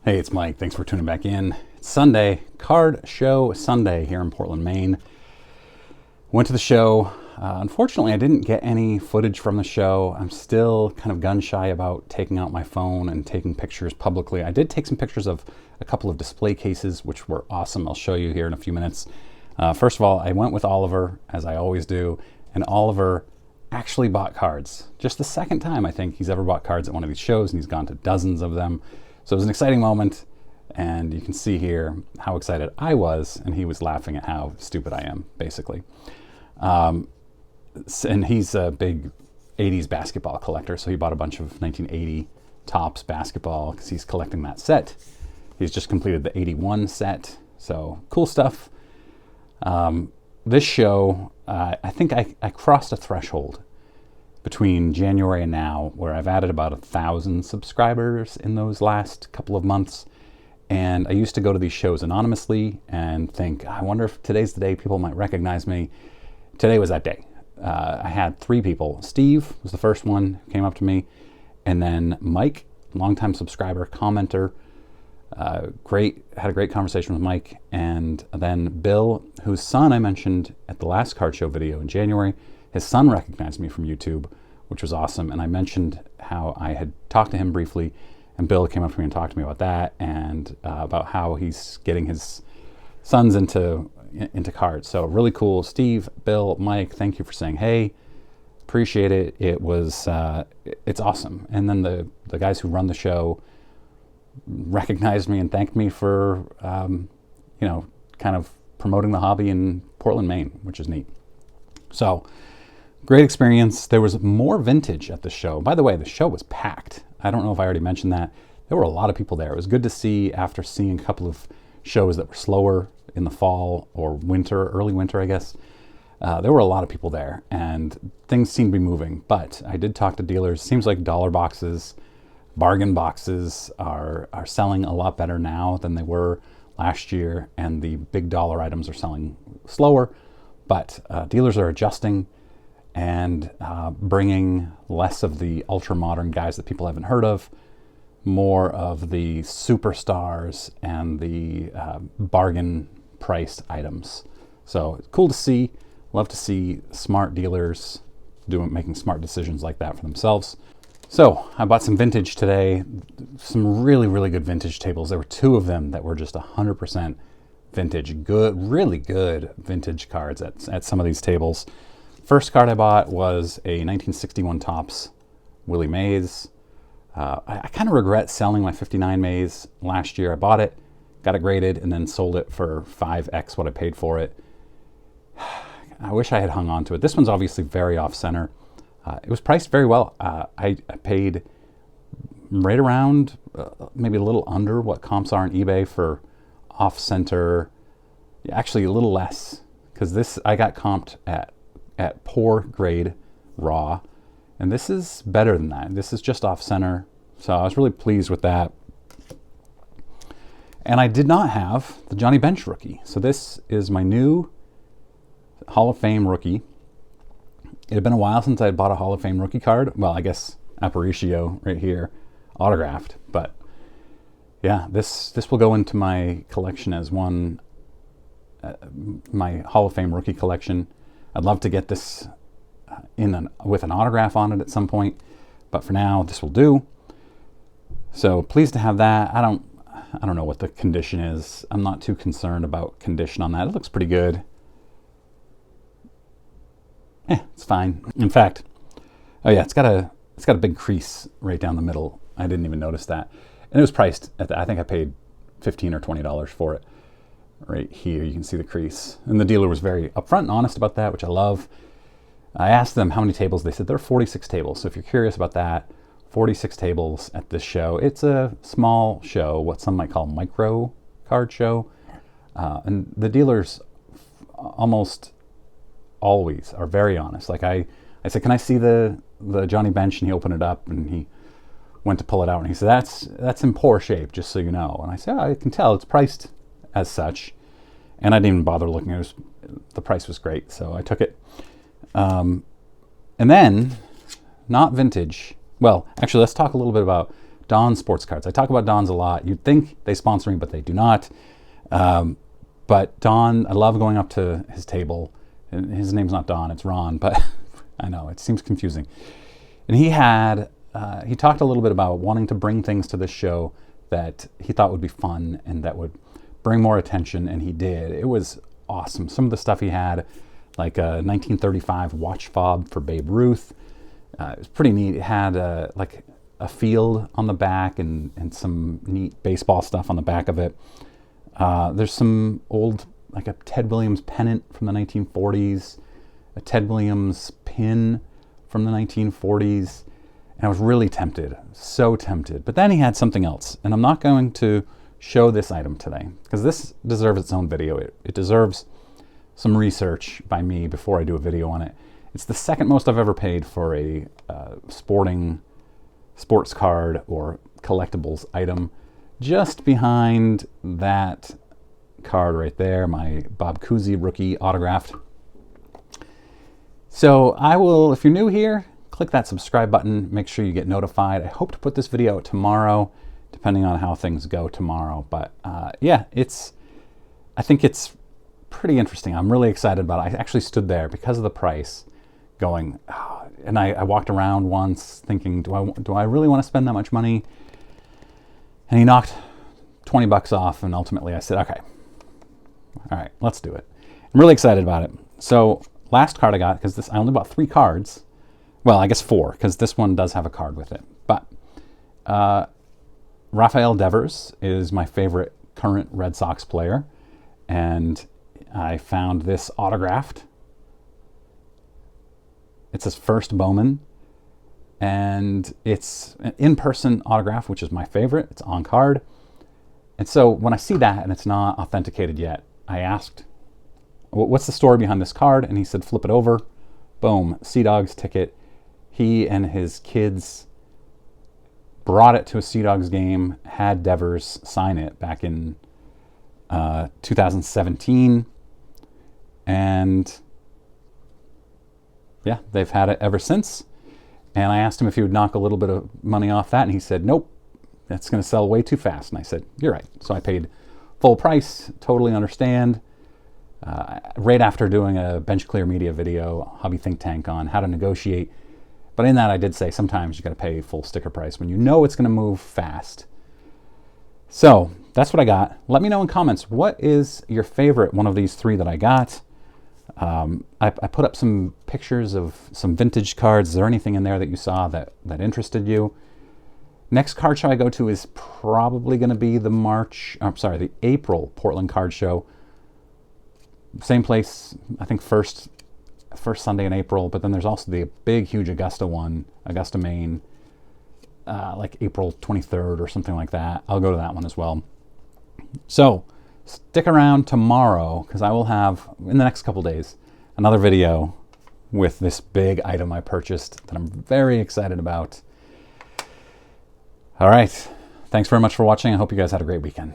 Hey, it's Mike. Thanks for tuning back in. It's Sunday, Card Show Sunday here in Portland, Maine. Went to the show. Unfortunately, I didn't get any footage from the show. I'm still kind of gun shy about taking out my phone and taking pictures publicly. I did take some pictures of a couple of display cases, which were awesome. I'll show you here in a few minutes. First of all, I went with Oliver, as I always do, and Oliver actually bought cards. Just the second time I think he's ever bought cards at one of these shows, and he's gone to dozens of them. So it was an exciting moment, and you can see here how excited I was, and he was laughing at how stupid I am, basically. And he's a big 80s basketball collector, so he bought a bunch of 1980 Topps basketball because he's collecting that set. He's just completed the 81 set, so cool stuff. This show, I think I crossed a threshold between January and now where I've added about 1,000 subscribers in those last couple of months. And I used to go to these shows anonymously and think, I wonder if today's the day people might recognize me. Today was that day. I had 3 people. Steve was the first one who came up to me. And then Mike, longtime subscriber, commenter, had a great conversation with Mike. And then Bill, whose son I mentioned at the last card show video in January. His son recognized me from YouTube, which was awesome. And I mentioned how I had talked to him briefly, and Bill came up to me and talked to me about that and about how he's getting his sons into cards. So really cool. Steve, Bill, Mike, thank you for saying hey. Appreciate it. It's awesome. And then the guys who run the show recognized me and thanked me for kind of promoting the hobby in Portland, Maine, which is neat. So great experience. There was more vintage at the show. By the way, the show was packed. I don't know if I already mentioned that. There were a lot of people there. It was good to see after seeing a couple of shows that were slower in the fall or winter, early winter, I guess. There were a lot of people there and things seemed to be moving. But I did talk to dealers. Seems like dollar boxes, bargain boxes are selling a lot better now than they were last year. And the big dollar items are selling slower. But dealers are adjusting and bringing less of the ultra-modern guys that people haven't heard of, more of the superstars and the bargain-priced items. So cool to see. Love to see smart dealers making smart decisions like that for themselves. So I bought some vintage today, some really, really good vintage tables. There were 2 of them that were just 100% vintage, really good vintage cards at some of these tables. First card I bought was a 1961 Topps Willie Mays. I kind of regret selling my 59 Mays last year. I bought it, got it graded, and then sold it for 5x what I paid for it. I wish I had hung on to it. This one's obviously very off-center. It was priced very well. I paid right around, maybe a little under what comps are on eBay for off-center. Actually, a little less, because this I got comped at poor grade raw, and this is better than that. This is just off-center, so I was really pleased with that. And I did not have the Johnny Bench rookie, so this is my new Hall of Fame rookie. It had been a while since I had bought a Hall of Fame rookie card. Well, I guess Aparicio right here, autographed, but yeah, this will go into my collection as one, my Hall of Fame rookie collection. I'd love to get this with an autograph on it at some point, but for now, this will do. So pleased to have that. I don't know what the condition is. I'm not too concerned about condition on that. It looks pretty good. It's fine. In fact, oh yeah, it's got a big crease right down the middle. I didn't even notice that, and it was priced at I think I paid $15 or $20 for it. Right here, you can see the crease. And the dealer was very upfront and honest about that, which I love. I asked them how many tables. They said there are 46 tables. So if you're curious about that, 46 tables at this show. It's a small show, what some might call micro card show. And the dealers almost always are very honest. Like I said, can I see the Johnny Bench? And he opened it up and he went to pull it out. And he said, that's in poor shape, just so you know. And I said, I can tell it's priced as such, and I didn't even bother looking. The price was great, so I took it. And then, not vintage. Well, actually, let's talk a little bit about Dawn Sports Cards. I talk about Dawn's a lot. You'd think they sponsor me, but they do not. But Don, I love going up to his table. And his name's not Don, it's Ron, but I know, it seems confusing. And he talked a little bit about wanting to bring things to this show that he thought would be fun and that would bring more attention, and he did. It was awesome. Some of the stuff he had, like a 1935 watch fob for Babe Ruth. It was pretty neat. It had like a field on the back and some neat baseball stuff on the back of it. There's some old, like a Ted Williams pennant from the 1940s, a Ted Williams pin from the 1940s, and I was really tempted, so tempted. But then he had something else, and I'm not going to show this item today because this deserves its own video. It deserves some research by me before I do a video on it. It's the second most I've ever paid for a sports card or collectibles item, just behind that card right there, my Bob Cousy rookie autographed. So I will, if you're new here, click that subscribe button, make sure you get notified. I hope to put this video out tomorrow, depending on how things go tomorrow. But yeah, I think it's pretty interesting. I'm really excited about it. I actually stood there because of the price going, oh, and I walked around once thinking, do I really want to spend that much money? And he knocked 20 bucks off, and ultimately I said, okay, all right, let's do it. I'm really excited about it. So last card I got, because I only bought 3 cards. Well, I guess 4, because this one does have a card with it. But Rafael Devers is my favorite current Red Sox player, and I found this autographed. It's his first Bowman, and it's an in-person autograph, which is my favorite. It's on card. And so when I see that and it's not authenticated yet, I asked, what's the story behind this card? And he said, flip it over. Boom, Sea Dogs ticket. He and his kids brought it to a Sea Dogs game, had Devers sign it back in 2017. And yeah, they've had it ever since. And I asked him if he would knock a little bit of money off that, and he said, nope, that's going to sell way too fast. And I said, you're right. So I paid full price, totally understand. Right after doing a Bench Clear Media video, Hobby Think Tank, on how to negotiate. But in that I did say sometimes you got to pay full sticker price when you know it's going to move fast. So that's what I got. Let me know in comments, what is your favorite one of these 3 that I got? I put up some pictures of some vintage cards. Is there anything in there that you saw that interested you? Next card show I go to is probably going to be the April Portland Card Show. Same place, I think first Sunday in April, but then there's also the big, huge Augusta one, Augusta, Maine, like April 23rd or something like that. I'll go to that one as well. So stick around tomorrow, because I will have, in the next couple days, another video with this big item I purchased that I'm very excited about. All right. Thanks very much for watching. I hope you guys had a great weekend.